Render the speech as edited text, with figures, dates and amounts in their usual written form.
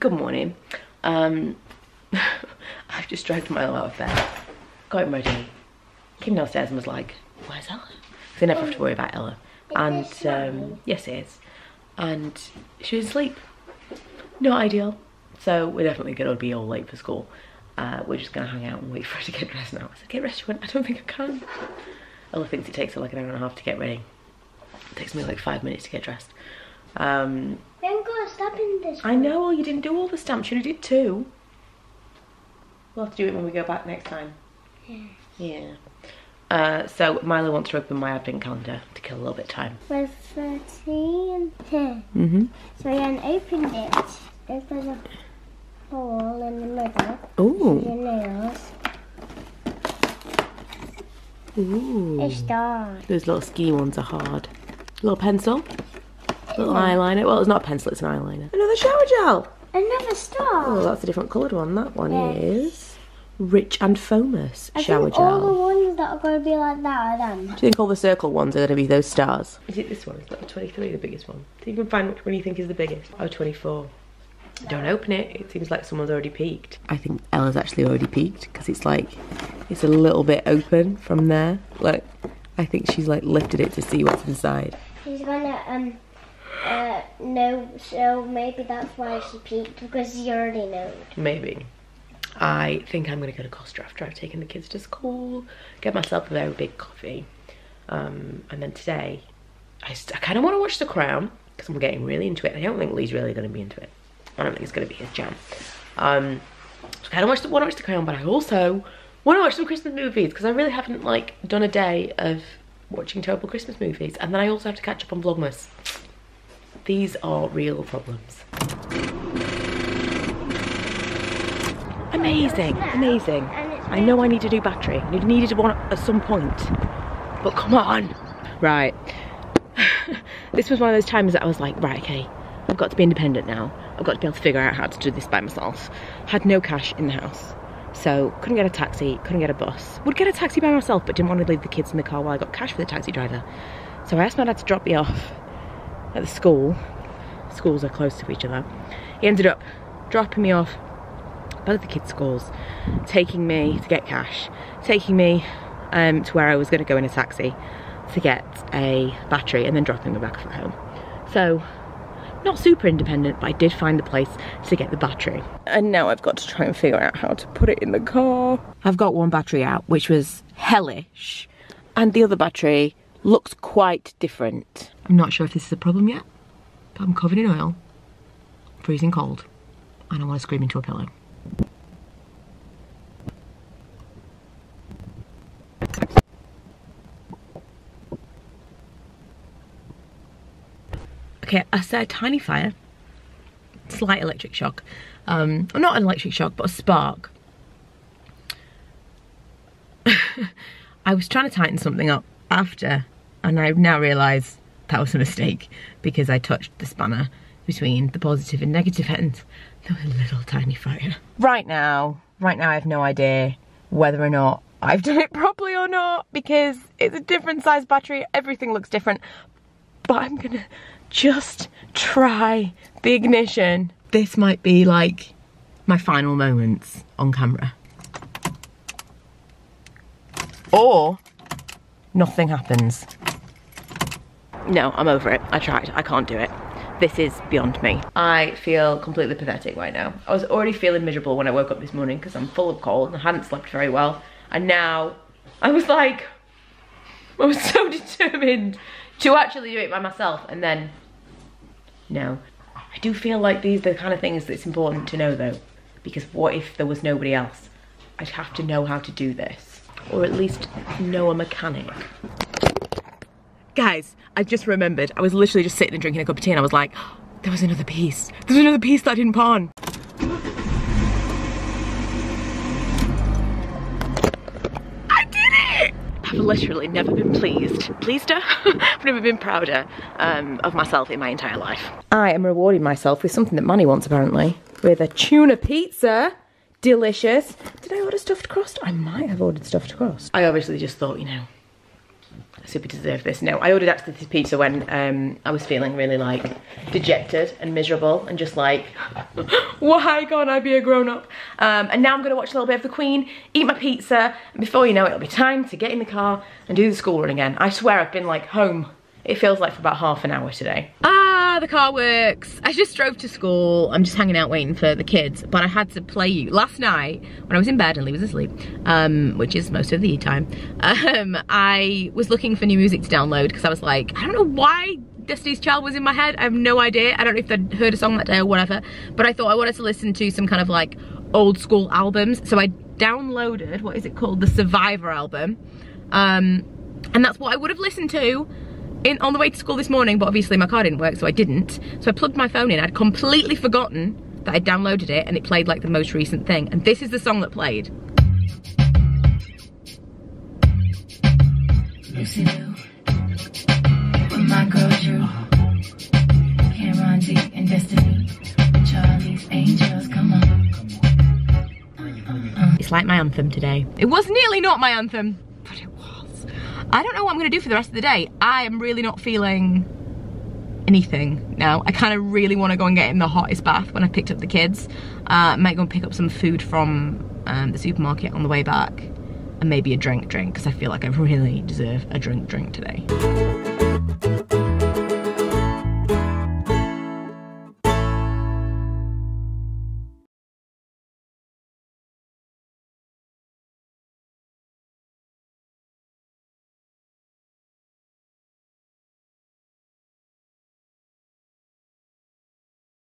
Good morning. I've just dragged Milo out of bed, got him ready, came downstairs and was like, where's Ella? Because I never have to worry about Ella. And yes it is. And she was asleep. Not ideal. So we're definitely gonna be all late for school. We're just gonna hang out and wait for her to get dressed now. I said, get dressed. She went, I don't think I can. Ella thinks it takes her like an hour and a half to get ready. It takes me like 5 minutes to get dressed. We haven't got a stamp in this one. I know, well, you didn't do all the stamps, you only did 2. We'll have to do it when we go back next time. Yeah. So Milo wants to open my advent calendar to kill a little bit of time. With 13 here. So we can open it. If there's a hole in the middle. Ooh. Your nails. Ooh. It's dark. Those little ski ones are hard. Little pencil. Little eyeliner. Well, it's not a pencil, it's an eyeliner. Another shower gel. Another star. Oh, that's a different coloured one. That one is Rich and Foamous shower think gel. all the ones that are going to be like that are them. Do you think all the circle ones are going to be those stars? Is it this one? Is that the 23, the biggest one? So you can find which one you think is the biggest. Oh, 24. Don't open it. It seems like someone's already peeked. I think Ella's actually already peeked because it's like, it's a little bit open from there. Like, I think she's like lifted it to see what's inside. She's gonna, no, so maybe that's why she peeked, because she already knows. Maybe. I think I'm gonna go to Costa after I've taken the kids to school, get myself a very big coffee. And then today, I kind of want to watch The Crown, because I'm getting really into it. I don't think Lee's really gonna be into it. I don't think it's gonna be his jam. So I kind of want to watch The Crown, but I also want to watch some Christmas movies, because I really haven't like done a day of watching terrible Christmas movies. And then I also have to catch up on Vlogmas. These are real problems. Amazing, amazing. I know I need to do battery. I needed one at some point, but come on. Right. This was one of those times that I was like, right, okay, I've got to be independent now. I've got to be able to figure out how to do this by myself. Had no cash in the house, so couldn't get a taxi, couldn't get a bus. Would get a taxi by myself, but didn't want to leave the kids in the car while I got cash for the taxi driver. So I asked my dad to drop me off at the school. Schools are close to each other. He ended up dropping me off both the kids' schools, taking me to get cash, taking me to where I was going to go in a taxi to get a battery, and then dropping me back at home. So not super independent, but I did find the place to get the battery. And now I've got to try and figure out how to put it in the car. I've got one battery out, which was hellish, and the other battery looks quite different. I'm not sure if this is a problem yet, but I'm covered in oil, freezing cold, and I want to scream into a pillow. Okay, I set a tiny fire, slight electric shock, not an electric shock, but a spark. I was trying to tighten something up after, and I've now realised that was a mistake because I touched the spanner between the positive and negative ends. There was a little tiny fire. Right now I have no idea whether or not I've done it properly or not, because it's a different size battery, everything looks different, but I'm gonna just try the ignition. This might be like my final moments on camera. Or nothing happens. No, I'm over it. I tried. I can't do it. This is beyond me. I feel completely pathetic right now. I was already feeling miserable when I woke up this morning because I'm full of cold and I hadn't slept very well. And now I was like, I was so determined to actually do it by myself, and then no. I do feel like these are the kind of things that's important to know though, because what if there was nobody else? I'd have to know how to do this, or at least know a mechanic. Guys, I just remembered, I was literally just sitting and drinking a cup of tea and I was like, oh, there was another piece. There was another piece that I didn't put on. I did it! I've literally never been pleaseder? I've never been prouder of myself in my entire life. I am rewarding myself with something that Manny wants apparently, with a tuna pizza. Delicious. Did I order stuffed crust? I might have ordered stuffed crust. I obviously just thought, you know, super deserve this. No, I ordered actually this pizza when I was feeling really like dejected and miserable and just like, why can't I be a grown-up? And now I'm gonna watch a little bit of the Queen, eat my pizza, and before you know it, it'll be time to get in the car and do the school run again. I swear I've been like home, it feels like, for about half an hour today. Ah, the car works. I just drove to school. I'm just hanging out waiting for the kids, but I had to play you. Last night, when I was in bed and Lee was asleep, which is most of the time, I was looking for new music to download because I was like, I don't know why Destiny's Child was in my head. I have no idea. I don't know if they'd heard a song that day or whatever, but I thought I wanted to listen to some kind of like old school albums. So I downloaded, what is it called? The Survivor album. And that's what I would have listened to on the way to school this morning, but obviously my car didn't work, so I didn't. So I plugged my phone in. I'd completely forgotten that I'd downloaded it, and it played like the most recent thing. And this is the song that played. Lucy Lou, with my girl Drew, Cameron D and Destiny, Charlie's Angels, come on. It's like my anthem today. It was nearly not my anthem, but it was. I don't know what I'm gonna do for the rest of the day. I am really not feeling anything now. I kind of really want to go and get in the hottest bath when I picked up the kids. I might go and pick up some food from the supermarket on the way back, and maybe a drink because I feel like I really deserve a drink today.